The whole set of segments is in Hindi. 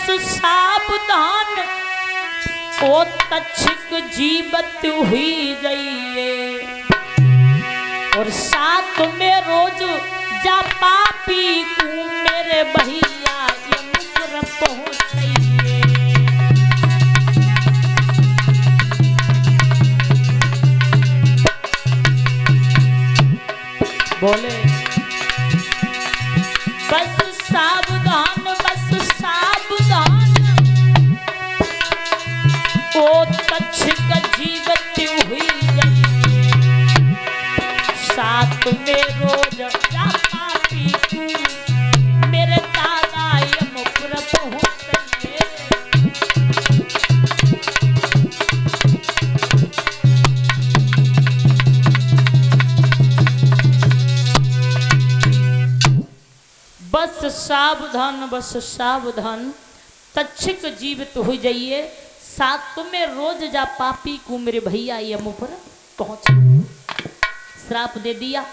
बस सावधान ओ तक्षक जीवत हुई जाइए, और साथ में रोज जा पापी को मेरे भैया यमपुर पहुंचाइए। बोले बस सावधान ओ तक्षक जीवत हुई जाइए, साथ में रोज जा पापी मेरे दादा यमपुर पहुंचाइए। बस सावधान तक्षक जीवित हो जाइए, साथ में रोज जा पापी को मेरे भैया यमपुर पहुंचे। श्राप दे दिया।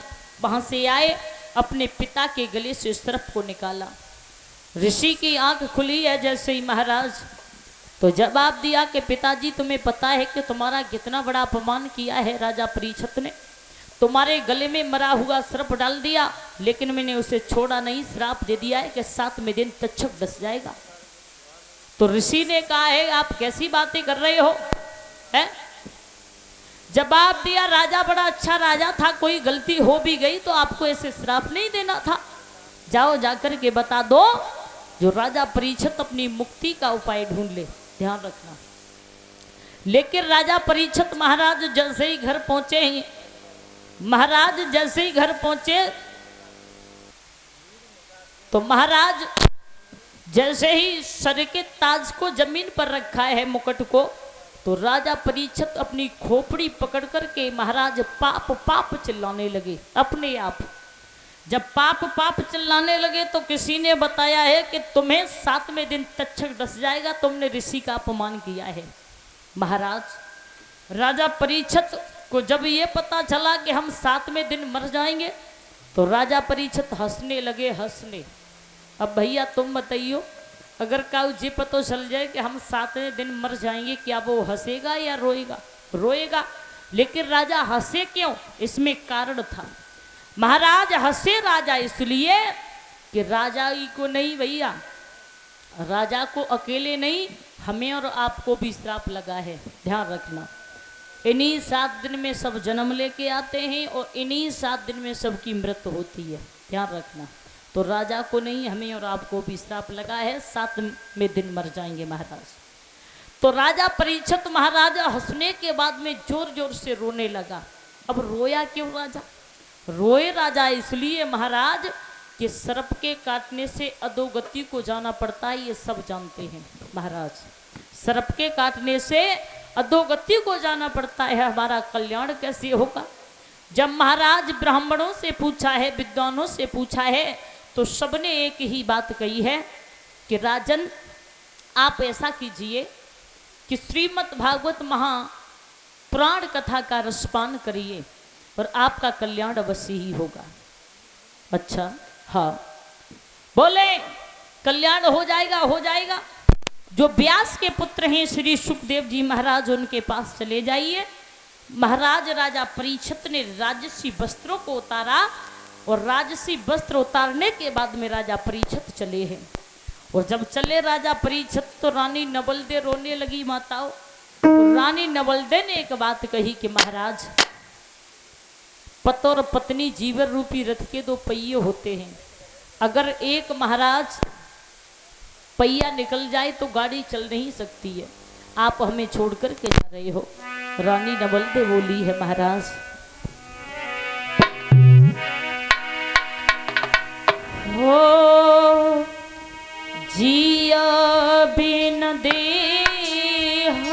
वहां से आए, अपने पिता के गले से सर्प को निकाला। ऋषि की आंख खुली है जैसे ही महाराज, तो जवाब दिया कि पिताजी तुम्हें पता है कि तुम्हारा कितना बड़ा अपमान किया है राजा परीक्षित ने। तुम्हारे गले में मरा हुआ सर्प डाल दिया, लेकिन मैंने उसे छोड़ा नहीं। श्राप दे दिया है कि 7वें दिन तक्षक डस जाएगा। तो ऋषि ने कहा है आप कैसी बातें कर रहे हो, है? जवाब दिया राजा बड़ा अच्छा राजा था, कोई गलती हो भी गई तो आपको ऐसे श्राप नहीं देना था। जाओ जाकर के बता दो जो राजा परीक्षित अपनी मुक्ति का उपाय ढूंढ ले, ध्यान रखना। लेकिन राजा परीक्षित महाराज जैसे ही घर पहुंचे तो महाराज जैसे ही सर के ताज को जमीन पर रखा है मुकुट को, तो राजा परीक्षित अपनी खोपड़ी पकड़ करके महाराज पाप पाप चिल्लाने लगे अपने आप। जब पाप पाप चिल्लाने लगे तो किसी ने बताया है कि तुम्हें 7वें दिन तक्षक डस जाएगा, तुमने ऋषि का अपमान किया है। महाराज राजा परीक्षित को जब ये पता चला कि हम 7वें दिन मर जाएंगे, तो राजा परीक्षित हंसने लगे, हंसने। अब भैया तुम बताइयो, अगर काऊ जी पता चल जाए कि हम 7वें दिन मर जाएंगे, क्या वो हंसेगा या रोएगा? रोएगा। लेकिन राजा हंसे क्यों? इसमें कारण था। महाराज हंसे राजा इसलिए कि राजा ही को नहीं भैया, राजा को अकेले नहीं, हमें और आपको भी श्राप लगा है, ध्यान रखना। इन्हीं 7 दिन में सब जन्म लेके आते हैं और इन्हीं 7 दिन में सबकी मृत्यु होती है, ध्यान रखना। तो राजा को नहीं, हमें और आपको भी श्राप लगा है, 7वें दिन मर जाएंगे महाराज। तो राजा परीक्षित महाराज हंसने के बाद में जोर जोर से रोने लगा। अब रोया क्यों राजा? रोए राजा इसलिए महाराज कि सर्प के काटने से अधोगति को जाना पड़ता है, ये सब जानते हैं महाराज। सर्प के काटने से अधोगति को जाना पड़ता है, हमारा कल्याण कैसे होगा? जब महाराज ब्राह्मणों से पूछा है, विद्वानों से पूछा है, तो सबने एक ही बात कही है कि राजन आप ऐसा कीजिए कि श्रीमद् भागवत महापुराण कथा का रसपान करिए और आपका कल्याण अवश्य ही होगा। अच्छा हाँ, बोले कल्याण हो जाएगा, हो जाएगा। जो व्यास के पुत्र हैं श्री सुखदेव जी महाराज, उनके पास चले जाइए। महाराज राजा परीक्षित ने राजसी वस्त्रों को उतारा और राजसी वस्त्र उतारने के बाद में राजा परीक्षित चले हैं। और जब चले राजा परीक्षित तो रानी नवलदे रोने लगी। माताओं, तो रानी नवलदे ने एक बात कही कि महाराज पति और पत्नी जीवन रूपी रथ के 2 पहिए होते हैं, अगर एक महाराज पहिया निकल जाए तो गाड़ी चल नहीं सकती है, आप हमें छोड़ कर के जा रहे हो। रानी नवलदे बोली है महाराज, हो जिया बिन देह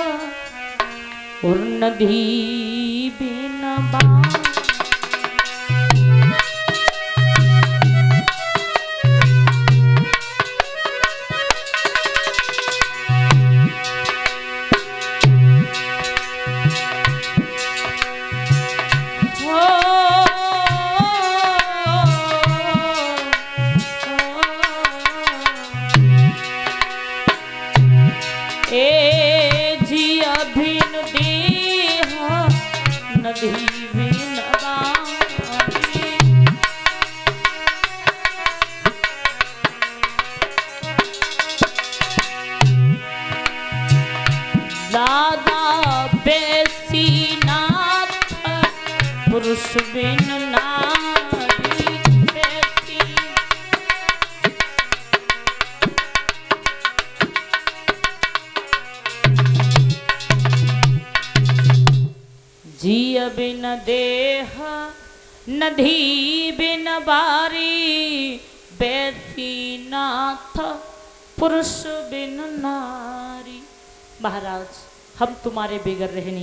और नदी बिन बाण, ए जिया बिन देह नदी बिन बारी। दादा बेसी नाथ पुरुष बिन नारी बेसी। जिय बिन देह नदी बिन बारी बेसी नाथ पुरुष बिन नारी। महाराज हम तुम्हारे बिगड़ रहे नहीं।